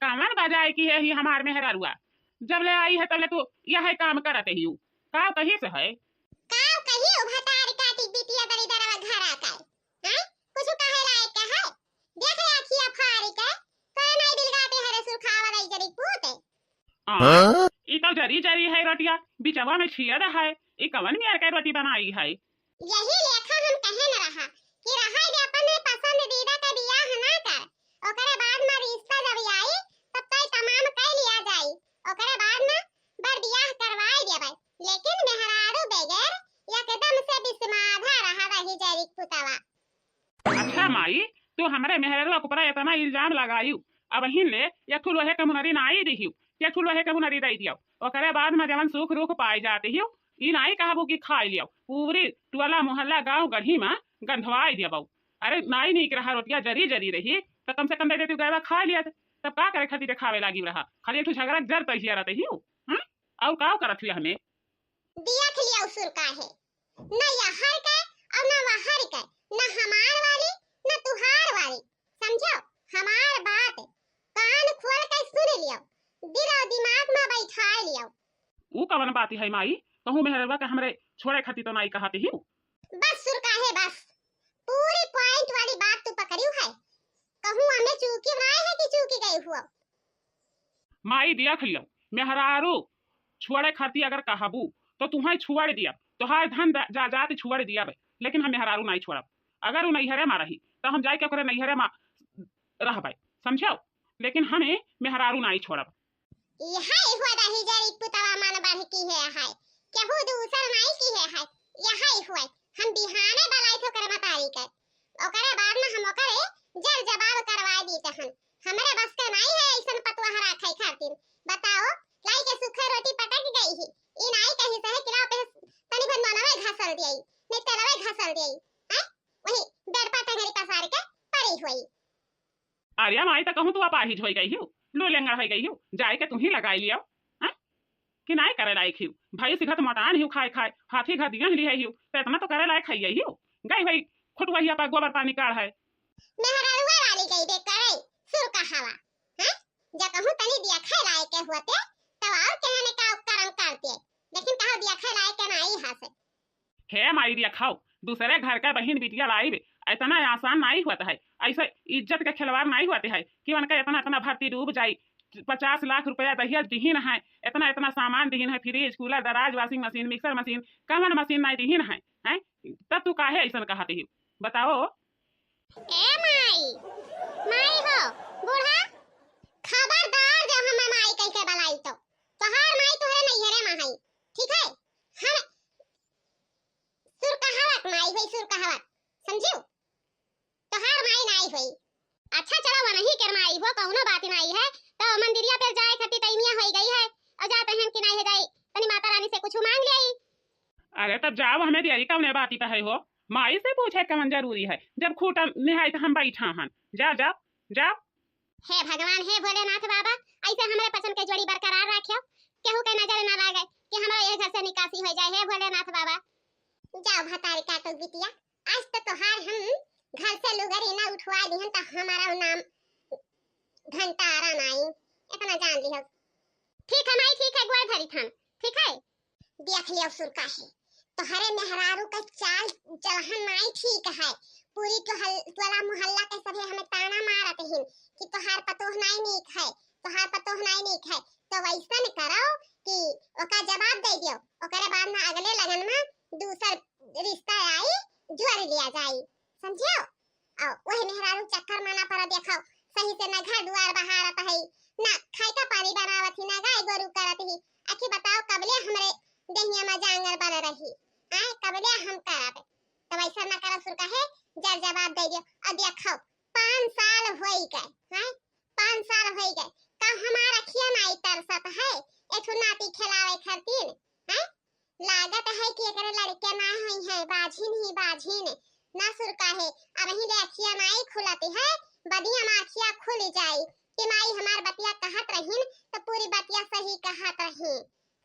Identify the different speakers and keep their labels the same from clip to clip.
Speaker 1: कामन बजाए की है ही हमार मेहरारुआ जब ले आई है तब ले तू यह काम करते ही का कहीं से है
Speaker 2: काव कही उभतार काटी बिटिया बड़ी दरवा घर आका हैं कुछ कहे लायक का है देख ले अखिया फाड़ी के कोई नहीं दिलगाते हरे सुखावा गई जरी पूते
Speaker 1: हां ई तो जरी जरी है रोटिया बिचवा में छिया है ई कवन में के रोटी बनाई है
Speaker 2: यही लेखा हम कहे न रहा कि रहा दे अपन पसंदीदा का बियाह ना कर ओकरे बाद में रिश्ता जब आई तब तय तमाम कह लिया जाई ओकरे बाद में बर बियाह करवाई देबै लेकिन मेहरारू बगैर एकदम से बिस्माधा रहा रही जरी पुतवा
Speaker 1: अच्छा माई तू हमरे मेहरारुआ के ऊपर इतना इल्जाम लगायू अब हिन ले एक ठुल वहे के मुनरी नाई दिहियो एक ठुल वहे के मुनरी दई दियो ओकरे बाद में जवन सुख रुख पाई जाते हियो ई नाई कहबो कि खाई लियो पूरी टोला मोहल्ला गांव गढ़ी में गंधवाई दियो अरे नाई नहीं रहा रोटिया जरी जरी रही तो कम से कम दे देती गैवा खा लिया तब का करे खातिर खावे लागी रहा खाली एक झगड़ा जर तैयार रहते हियो हां और का करत लिया हमें
Speaker 2: दिया खलिया उसूल का है न यहर का और न वहर का न हमार वाली न तुहार वाली समझो हमार बात कान खोल के सुन लियो दिल और दिमाग में बैठा लियो
Speaker 1: ऊ कवन बात है माई कहूं मेहरबा का हमरे छोड़े खातिर तो नाई कहते हियो
Speaker 2: बस सुर का है बस पूरी पॉइंट वाली बात तू पकड़ियो है कहूं हमें चूकी बनाए है कि चूकी गई हुआ
Speaker 1: माई देख लियो मेहरारू छोड़े खातिर अगर कहबू तो तुम्हें छोड़ दिया तोहार धन जाति छोड़ दिया लेकिन हम मेहरारू नहीं छोड़ब अगर वो नैहरे में रही तो हम जाके ओकरे नैहरे में रहबै समझो लेकिन हमें मेहरारू नहीं छोड़ब
Speaker 2: यही हुआ रही जरी पुतवा मन बढ़ की है केहू दूसर नहीं की है यही हुआ हम बिहाने बलाई थो कर मतारी के ओकरे बाद में हम ओकरे जर जवाब करवा दी तहन हमरे बस के नहीं है ऐसन पतवा हरा खाई खातिर बताओ लाई के सूखा रोटी पटक गई ही ई नहीं कही सहे किला पे तनी भर मनवे घासल देई ने तलवे घासल देई हैं वही बेड पर टंगरी पसार के पड़ी हुई
Speaker 1: अरे माई तो कहूं तू अपाहिज हो गई हो लो लेंगा हो गई हो जाए के तुम ही लगाई लियो हैं कि नहीं करे लायक हो भाई सिखत मटान ही खाए खाए हाथी घा दिया ली है हो तो इतना तो करे लायक खाई हो गई भाई खुटवा ही अपा गोबर पानी काढ़ है
Speaker 2: मेहरारुआ वाली गई बे करे सुर का हवा हैं जा कहूं तनी दिया खाए लायक के होते तब और कहने का उपकरण करते लेकिन कहो दिया खाए लायक के नहीं हसे
Speaker 1: हे माई दिया खाओ दूसरे घर का बहन बिटिया लाई इतना आसान नहीं होता है ऐसे इज्जत के खिलवाड़ नहीं होते है कि उनका इतना इतना भर्ती डूब जाये 50 लाख रुपया दहेज दिहीन है इतना इतना सामान दिहीन है फ्रिज कूलर दराज वॉशिंग मशीन मिक्सर मशीन कमन मशीन नहीं दिहीन है हैं तब तू काहे ऐसा कहती है बताओ
Speaker 2: ए माई हो बूढ़ा खबरदार जब हम माई कह के बलाई तो तोहार माई तोहरे नैहरे में है ठीक है हम सुर कहावत माई होई सुर कहावत समझियो तोहार माई नहीं होई अच्छा चलो वो नहीं कर माई हो कौनो बात नहीं है तो मंदिरिया पे जाए खती तैमिया हो गई है और जा पहन के नहीं है जाई तनी माता रानी से कुछ मांग ले
Speaker 1: अरे तब जाओ हमें दियारी कौन बाती पे है हो माई से पूछे कमन जरूरी है जब खूटा निहाय तो हम बैठा हन जा जा जा
Speaker 2: हे भगवान हे भोलेनाथ बाबा ऐसे हमरे पसंद के जोड़ी बरकरार रखियो केहू के नजर ना लागे कि हमरा ये घर से निकासी हो जाए हे भोलेनाथ बाबा जाओ भतारी काटो बिटिया आज तो तोहार हम घर से लुगरी ना उठवा दिहन त हमारा नाम घंटारा नहीं इतना जान लियो ठीक है माई ठीक है गोर धरी थान ठीक है देख लियो सुर का है तोहरे मेहरारू का चाल चलहन नहीं ठीक है पूरी टोला मोहल्ला के सभी हमें ताना मारत हिन कि तोहार पतोह नहीं नीक है तोहार पतोह नहीं नीक है तो वैसन करो कि ओका जवाब दे दियो ओकरे बाद में अगले लगन में दूसर रिश्ता आई जोड़ लिया जाई समझियो और वही मेहरारू चक्कर माना पर देखो सही से न घर द्वार बहारत है ना खाई का पानी बनावत ही ना गाय गोरू करत ही आखिर बताओ कबले हमरे देहिया में जांगर बन रही आए कबले हम करब तो वैसा ना करो सुर का है जर जवाब दे दियो अब देखो 5 साल होई गए हैं 5 साल होई गए का हमारा खिया नहीं तरसत है एठु नाती खिलावे खातिर हैं लागत है कि एकरे लड़के ना होई है बाझिन ही बाझिन ना सुर का है अब ही ले अखिया नहीं खुलती है बदिया में अखिया खुल जाई कि माई हमार बतिया कहत रहीन तो पूरी बतिया सही कहत रही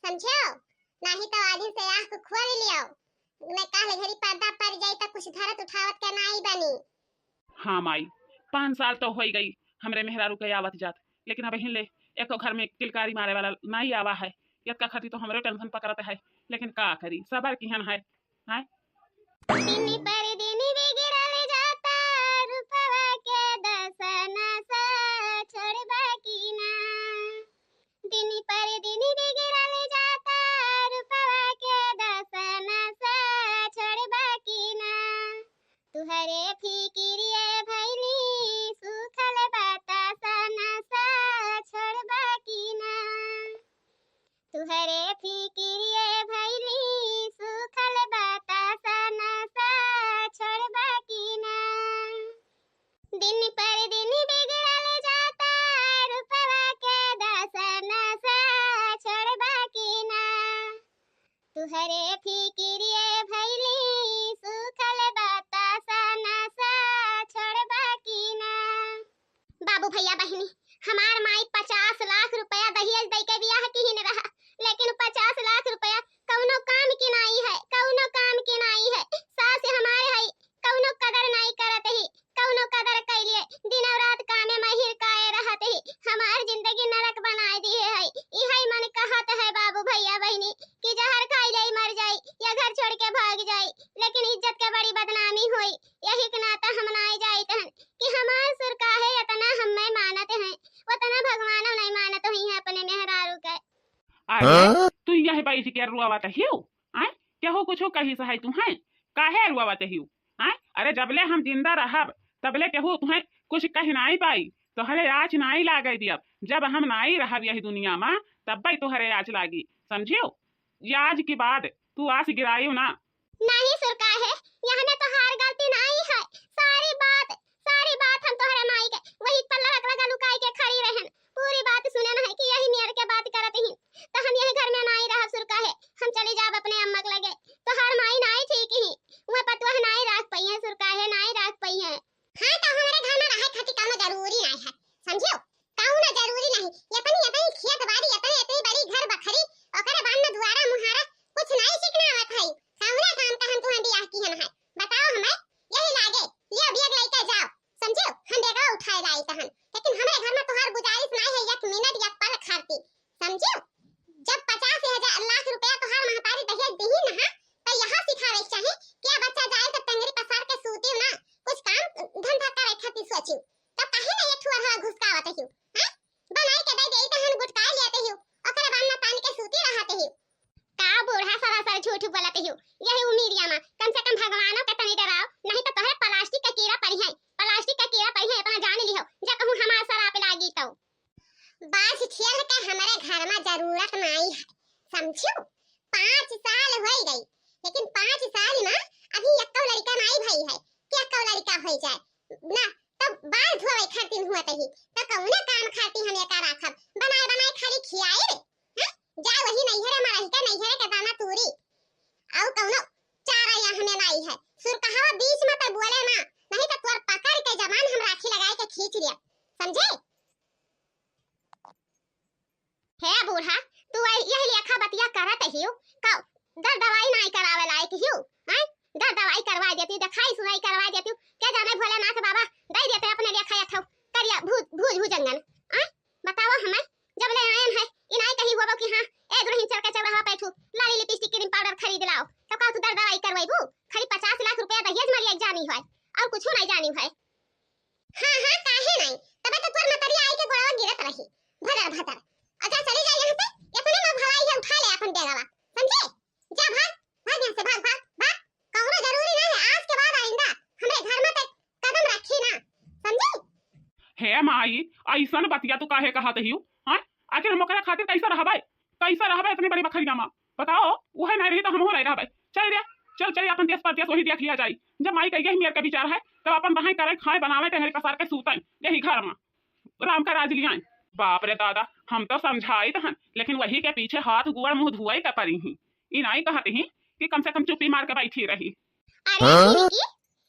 Speaker 2: समझो नहीं तो आदि से आंख खोल लियो मैं काले घड़ी पर्दा पड़ जाई तो कुछ धरत उठावत के नहीं बनी
Speaker 1: हाँ माई 5 साल तो हो गई हमरे मेहरारू के आवत जात लेकिन अब ले एको घर में किलकारी मारे वाला नहीं आवा है। यत का खातिर तो हमरे टेंशन पकड़ते है, लेकिन का करी सबर किहन है। हैं
Speaker 2: दिन पर दिन बिगड़ल जाता रूपवा के दसन सा छोड़बा की ना। दिन पर दिन बिगड़ल जाता रूपवा के दसन सा छोड़बा की ना। तुहरे फिकिरिए भैली सुखल बतासन सा छोड़बा की ना। तुहरे फिकिरिए भैली सुखल बतासन सा छोड़बा की ना। दिन पर दिन बिगड़ल जाता रूपवा के दसन सा छोड़बा की ना। तुहरे फिकिरिए भैली सुखल बतासन सा छोड़बा की ना। बाबू भैया बहिनी, हमार माई 50 लाख रुपया दहेज दई के बियाह की न रहा, लेकिन 50 लाख रुपया कौनो काम की नहीं है, कौनो काम की नहीं है। सास हमारे है कौनो कदर नहीं करत ही, कौनो कदर कैलिए दिन और रात कामे में हिरकाए रहत ही, हमार जिंदगी नरक बनाए दिए है। इहै मन कहत है बाबू भैया बहिनी कि जहर खाई जाई मर जाई या घर छोड़ के भाग जाई, लेकिन इज्जत के बड़ी बदनामी होई। यही के नाता हम नाई जाइत हन कि हमार सुर काहे इतना हमें मानत हैं, उतना भगवान नहीं मानत हुई है अपने मेहरारू के।
Speaker 1: अरे तू यही बैठ के रुआवत हियो आय केहू कुछो कही सहाय तू है काहे रुआवत हियो आय। अरे जबले हम जिंदा रहब तबले केहू तुम्हें कुछ कह नहीं पाई, तोहरे आज नहीं लागे दियब। जब हम नहीं रहब यही दुनिया में तब तोहरे आज लागी, समझियो। आज की बात तू आस गिराइयो ना।
Speaker 2: नहीं सुर काहे यहाँ में तो हार गलती नहीं है। सारी बात हम तोहरे माई के वही पल्ला रख लगा लुकाई के खड़ी रहन, पूरी बात सुने न है कि यही नियर के बात करत ही तो हम यही घर में नहीं रह सुर काहे। हम चली जाब अपने अम्मा के लगे, तो हर माई नहीं ठीक ही वह पतवा नहीं रख पई है सुर काहे, नहीं रख पई है। हां तो हमारे घर में रहे खातिर काम जरूरी नहीं है, समझियो। काम ना जरूरी नहीं, यतनी खेत बाड़ी यतनी बड़ी घर बखरी ओकरे बाद में दुआरा मुहारा कुछ नहीं सीखना आवत है। सामने काम का हम तुहन बियाह की है, बताओ हमें यही लागे लिया बिया लेके जाओ, समझियो। हम बेगा उठाए लाई तहन, लेकिन हमारे घर में तोहार गुजारिश नहीं है एक मिनट या पल खाती, समझियो। जब 50,000 लाख रुपया तोहार महतारी दहेज दही ना तो यहाँ सिखावे चाहे क्या बच्चा जाए तो टंगरी पसार के सूती ना, कुछ काम धंधा करे खातिर सोचियो। तब काहे ना ये ठुआ घुसकावत हियो, हां बनाई के दे देई तहन गुटका लेते हियो ओकरे बाद में पानी के सूती रहते हियो। का बूढ़ा सरासर झूठ बोलत हियो, यही उम्मीदिया में कम से कम भगवानों के तनी डराओ, नहीं तो तोहरे प्लास्टिक का कीड़ा पड़ी है, प्लास्टिक का कीड़ा पड़ी है इतना जान लियो। जा कहूं हमार सरा पे लागी तो बात खेल के हमारे घर में जरूरत नहीं है, समझियो। 5 साल हो गई, लेकिन 5 साल में अभी एक लड़का नहीं भई है, क्या लड़का हो जाए ना तब बाल धोवे खातिर हुआ तही तो कौन काम खाती हम एका राखब, बनाए खाली खियाए रे। हां जा वही नहीं है हमारा ही का नहीं है के दाना तूरी आउ कौनो चारा या हमें नहीं है। सुर कहावा बीच में तो बोले ना, नहीं तो तोर पकड़ के जवान हम राखी लगाए के खींच लिया, समझे। हे बूढ़ा तू यही लेखा बतिया करत हियो का दवाई नहीं करावे लायक हियो, हैं दवाई करवा देती, दिखाई सुनाई करवा देती, क्या जाने भोलेनाथ बाबा दे देते अपने लेखा यथौ करिया भूजंगन। आ बताओ हमें जब ले आयन है इनाई कही होबो कि हां ए दुल्हन चल के चढ़ा पैठू लाली लिपस्टिक क्रीम पाउडर खरीद लाओ, तो का तू दवाई करवाइबू खाली 50 लाख रुपया दहेज में लिया जानी है और कुछ नहीं जानी है। हां काहे नहीं तबे तो तोर मतरी आई के गोड़वा गिरत रही भदर अच्छा चली जा यहां से, इतने में भलाई है उठा ले अपन बेगावा, समझे। जा भाग यहां से भाग कौनो जरूरी नहीं है आज के बाद आइंदा हमारे घर में तक कदम रखी ना, समझे।
Speaker 1: हे माई ऐसन बतिया तू काहे कहत हियो हैं। आखिर हम ओकरा खातिर कैसा रहबे इतनी बड़ी बखरिया में, बताओ वह नहीं रही तो हम हो नहीं रहबे। चल रे चल अपन देश परदेश वही देख लिया जाई। जब माई कहिए मेरे का विचार है तब अपन रहे करे खाए बनावे टहरे पसार के सूतन यही घर में राम का राज लियाए। बाप रे दादा हम तो समझाई तहन, लेकिन वही के पीछे हाथ गुड़ मुंह धुआई का परी ही ई नहीं कहती ही कि कम से कम चुप्पी मार के बैठी रही।
Speaker 2: अरे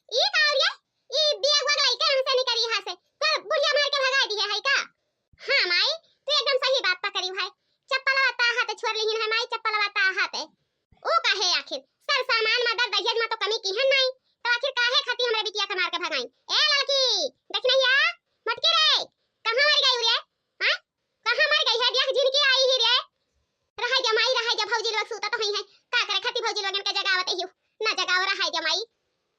Speaker 2: ये कावरिया ये बिया वग लइका हमसे नहीं करी यहां से कर बुढ़िया मार के भगा दिया है का। हां माई तू एकदम सही बात पकड़ी है, चप्पल वाता हाथ छोड़ लीन है माई, चप्पल वाता हाथ ओ काहे आखिर सर सामान मदर दहेज में तो कमी की है नहीं, तो आखिर काहे खाती हमरे बिटिया के मार के भगाई। ए लड़की देख नहीं आ मटके रे कहां मर गई रे, हां भौजी लोगन के जगावत ही ना जगाव रहा है जमाई।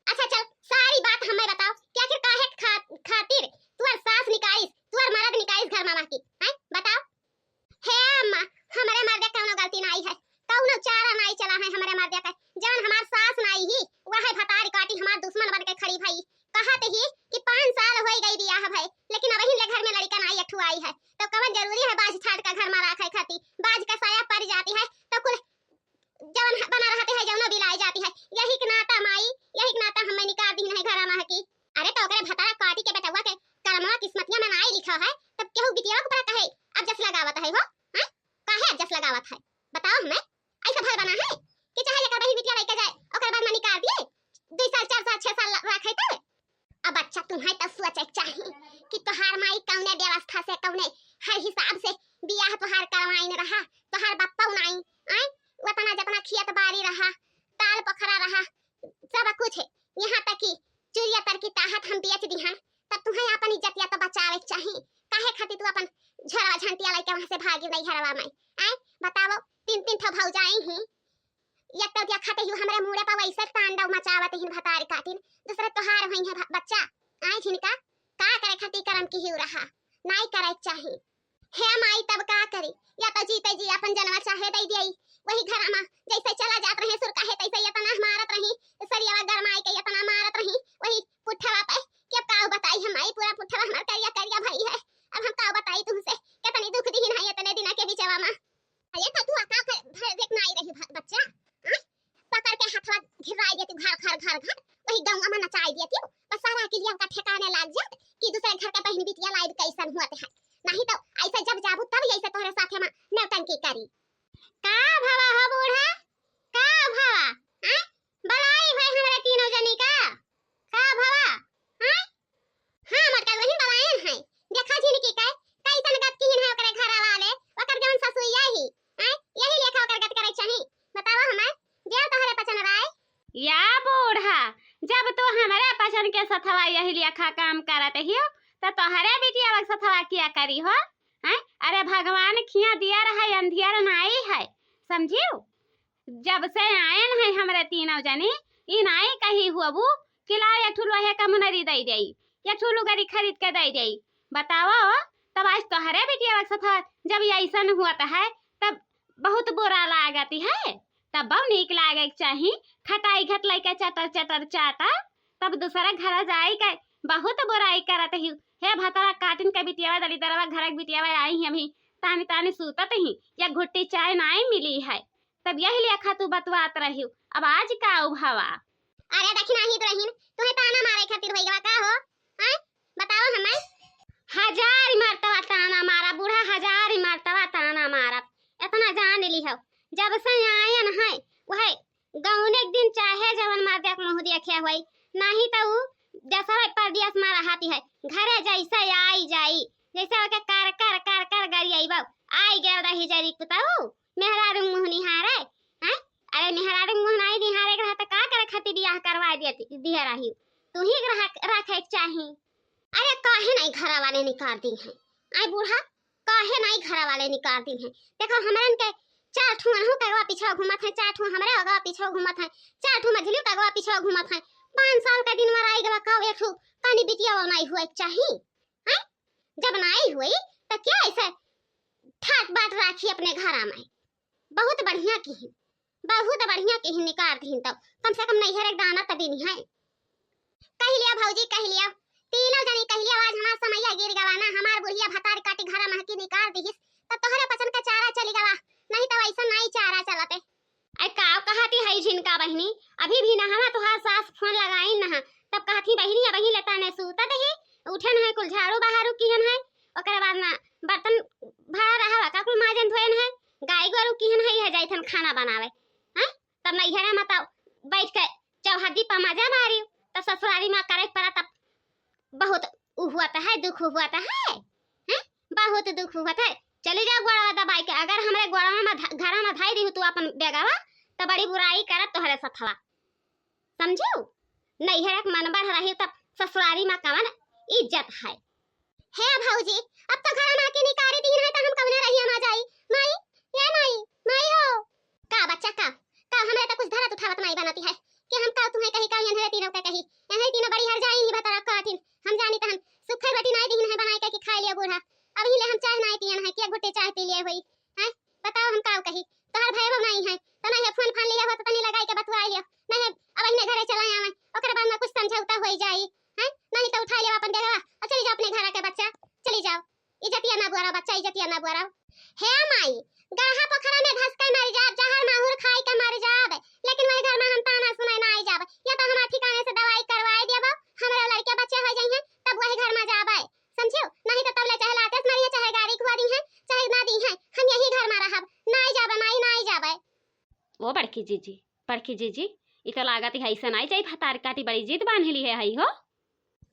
Speaker 2: अच्छा चल सारी बात हमें बताओ कि आखिर काहे खातिर तुअर सास निकालिस तुअर मर्द निकालिस घर मामा की हैं बताओ। हे अम्मा हमारे मर्द कौनो गलती नहीं है कौनो चारा नहीं चला है हमारे मर्द का जवन हमार सास नहीं ही वह है भतारी काटी हमार दुश्मन बन के खड़ी भई कहत ही कि 5 साल हो गई बियाह भई लेकिन अबही ले घर में लड़का नहीं अठू आई है तो कवन जरूरी है बाज छाड़ का घर में रखे खाती बाज का साया पड़ जाती है तो कुल जवन बना रहते है जवनो बिलाई जाती है यही के नाता माई यही के नाता हमें निकाल दी है घर में की। अरे तो ओकरे भतारा काटी के बेटवा के कर्मवा किस्मतिया में नहीं लिखा है तब केहू बिटिया को पता कहे अब जस लगावत है हो हैं काहे अब जस लगावत है बताओ हमें ऐसा भर बना है कि चाहे लेकर बही बिटिया लेके जाए ओकर बाद में निकाल दिए 2 साल 4 साल 6 साल रखे थे। अब अच्छा तुम्हें तो सोचे चाहिए कि तोहार माई कौने व्यवस्था से कौने हर हिसाब से बियाह तोहार करवाइन रहा तोहार बापा नहीं आए वतना जतना खियत बारी रहा ताल पोखरा रहा सब कुछ है यहाँ तक कि चुरिया तर की ताहत हम बेच दी हैं तब तुम्हें अपन इज्जत या तो बचावे चाहिए काहे खातिर तू अपन झरवा झंटिया लेके वहां से भागी नहीं घरवा में आए बताओ 3 ठो भौजाई ही एक तो क्या खाते ही हमरे मुड़े पर वैसे तांडव मचावत ही भतारी काटिन दूसरे तोहार होई है बच्चा आए छिनका का करे खातिर करम की ही रहा नहीं करे चाहिए हे माई तब का करी या तो जीते जी अपन जनवा चाहे दई देई वही घर में जैसे चला जात रहे सुर काहे तैसे इतना मारत रही सरियावा गरमाई के इतना मारत रही वही पुठवा पे के का बताई हम आई पूरा पुठवा हमार करिया करिया भाई है अब हम का बताई तुमसे कितनी दुख दी नहीं इतने दिन के बीचवा में अरे तो तू का देख नहीं रही बच्चा पकड़ के हाथवा घिराई देती घर वही गांव में नचाई देती बस सारा के लिए का ठिकाने लाग जात कि दूसरे घर के बहन बिटिया लाइव कैसन हुआ है नहीं तो ऐसे जब जाबू तब ऐसे तोहरे साथे में नौटंकी करी का भवा हो बूढ़ा का भवा हैं बलाई भाई हमारे तीनों जनी का भवा हैं हां मतलब वही बलायन है देखा जी की कैसन गत की है ओकरे घर वाले ओकर जवन ससुइया ही हैं यही लेखा ओकर गत करे चाही बताओ हमें जे तोहरे पसंद राय
Speaker 3: या बूढ़ा जब तू हमारे पसंद के सथवा यही लेखा काम करत हियो तो तोहरे बिटिया लग सथवा किया करी हो हैं अरे भगवान खिया दिया रहा अंधियार नाई है समझियो जब से आयन है हमरे तीनों जनी ई नाई कही हुबू किला या ठुलो है कमुनरी दई देई या ठुलो गरी खरीद के दई देई बताओ तब आज तोहरे बिटिया लग सथवा जब ऐसन हुआ है तब बहुत बुरा लागती है तब बहुत नीक लागे चाहिए खटाई घट लइके चटर चटर चाटा तब दूसरा घर जाई के बहुत बुराई करत ही हे भतरा काटिन के बिटिया दली दरवा घर के बिटिया आई हम ही तानी तानी सूतत ही या घुट्टी चाय नहीं मिली है तब यही लेखा तू बतवात रही अब आज का उभावा
Speaker 2: अरे दक्षिणा ही तो रहीन तुम्हें ताना मारे खातिर भईवा का हो हैं बताओ हमें
Speaker 3: 1000 मरतबा ताना मारा बूढ़ा 1000 मरतबा ताना मारा इतना जान ली हो जब से आयन है वह गौने एक दिन चाहे जवन मार देख मुंह देखिया हुई नहीं तो जैसा परदियास मारा हाथी है घरे जैसे आई जाई जैसे ओके कर गरी आई बाऊ आई गेल रही जरी कुताऊ मेहरारू मुंह निहारे हैं अरे मेहरारू मुंह नहीं निहारे रहा त का करे खातिर बियाह करवा देती दिया रही तू ही रखे चाहिए।
Speaker 2: अरे काहे नहीं घर वाले निकाल दी हैं आई बूढ़ा काहे नहीं घर वाले निकाल दी हैं देखो हमरन के 4 ठू अनहु कगवा पीछे घुमत है 4 ठू हमरे अगवा पीछे घुमत है 4 ठू मझली कगवा पीछे घुमत है 5 साल का दिन मराई गवा का एक ठू कानी बिटिया नहीं हुए चाहिए हैं जब नहीं हुई तो क्या ऐसे ठाट बाट राखी अपने घर में बहुत बढ़िया की निकाल दी तो कम से कम नहीं है एक दाना तभी नहीं है कह लिया भौजी कह लिया तीनों जनी कह लिया आज हमार समैया गिर गवाना हमार बुढ़िया भतार काटी घर में की निकाल दी तो तोहरे पसंद का चारा चली गवा नहीं तो ऐसा नहीं चारा चलते
Speaker 3: आई का कहती है झिनका बहनी अभी भी ना हमा तोहार सास फोन लगाई ना तब कहती बहनी अबही लेता ने सूतत है उठन है कुल झाड़ू बहारू किहन है ओकरे बाद ना बर्तन भरा रहवा का कुल माजन धोयन है गाय गोरु किहन है जाइथन खाना बनावे हैं तब नहीं है मत बैठ के चौहदी पर मजा मारी तो ससुराली में करे पड़ा तब बहुत हुआ है दुख हुआ है हैं बहुत दुख हुआ है चले जाओ गोड़वा दबाई के अगर हमरे गोड़वा में घर में धाई दी तू अपन बेगवा तो बड़ी बुराई करत तोहरे सथवा समझो नहीं है मन बढ़ रही तब ससुराली में कवन इज्जत है
Speaker 2: हे भौजी अब तो घर में आके निकाली दी है तो हम कवने रही हम आ जाई माई या नहीं माई हो का बच्चा का हमरे तो कुछ धरत भय हुई हैं? बताओ हम काव कही तोहर भय नहीं है तो नहीं फोन फान लिया हो तो तनी लगाई के बतवा लियो नहीं अब इन्हें घरे चला आवे ओकर बाद में कुछ समझौता हो जाई हैं नहीं तो उठा लियो अपन देहवा और चली जाओ अपने घर के बच्चा चली जाओ इज्जतिया ना बुआरा बच्चा इज्जतिया ना बुआरा हे माई गढ़ा पोखरा में धस के मर जाब जहर माहुर खाई के मर जाब लेकिन वही घर में हम ताना सुनाई ना आई जाब या तो हमार ठिकाने से दवाई करवाई देबो हमरा लड़के बच्चे हो जाई हैं तब वही घर में जाबै समझियो नहीं तो तबले चाहे लातेस मारिए चाहे गाड़ी खुआ दी है चाहे ना दी है हम यही घर में रहब नहीं जाबे माई नहीं जाबे
Speaker 3: वो बड़की जीजी ई तो लागत है ऐसा नहीं जाई भतार काटी बड़ी जिद बांधली है हई हो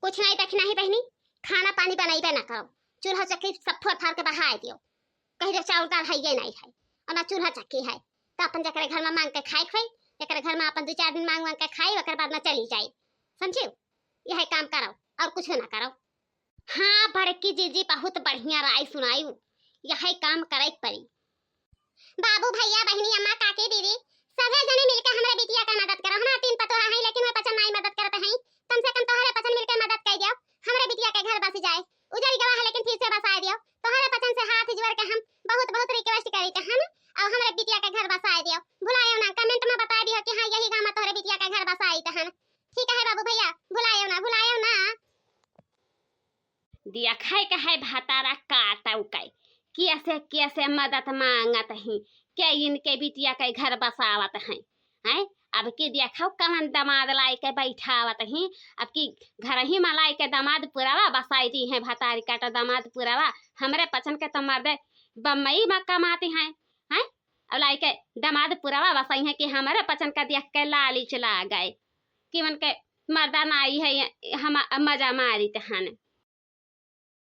Speaker 2: कुछ नहीं देखना ही बहनी खाना पानी बनाइबे ना करो चूल्हा चक्की सब फोड़ फाड़ के बहा दियो कहीं जब चाउर दाल है ये नहीं है और ना चूल्हा चक्की है तो अपन जकरे घर में मांग के खाई खोई जकरे घर में अपन 2-4 दिन मांग के खाई ओकर बाद में चली जाई समझियो यह काम करो और कुछ ना करो हाँ बड़की जीजी बहुत बढ़िया राय सुनाई यही काम करे पड़ी बाबू भैया बहनी अम्मा काकी दीदी सभी जने मिलकर हमरे बिटिया का मदद करो हमरा 3 पतोहा है लेकिन वे पचन नहीं मदद करते हैं कम से कम तोहरे पचन मिलकर मदद कर दियो हमरे बिटिया के घर बस जाए उजड़ी गवा है लेकिन फिर से बसा दियो तोहरे पचन से हाथ जोड़ के हम बहुत रिक्वेस्ट करी के हम और हमरे बिटिया के घर बसा दियो भुलायो ना कमेंट में बता दियो कि हां यही गांव में तोहरे बिटिया के घर बसाई त हन ठीक है बाबू भैया भुलायो ना
Speaker 3: दिया खाए का है भतारा काटा उकाई कैसे मदद मांगत हैं क्या इनके बिटिया के घर बसावत हैं अब के दिया खाओ कमन दामाद लाई के बैठावत हैं अब की घर ही में लाई के दामाद पुरावा बसाई दी है भतारी काटा दामाद पुरावा हमरे पचन के तो मर्दे बम्बई में कमाते हैं अब लाई के दामाद पुरावा बसाई है कि हमारे पचन का देख के लाली चला गए कि मन के मर्दा नाई है हम मजा मारी तहन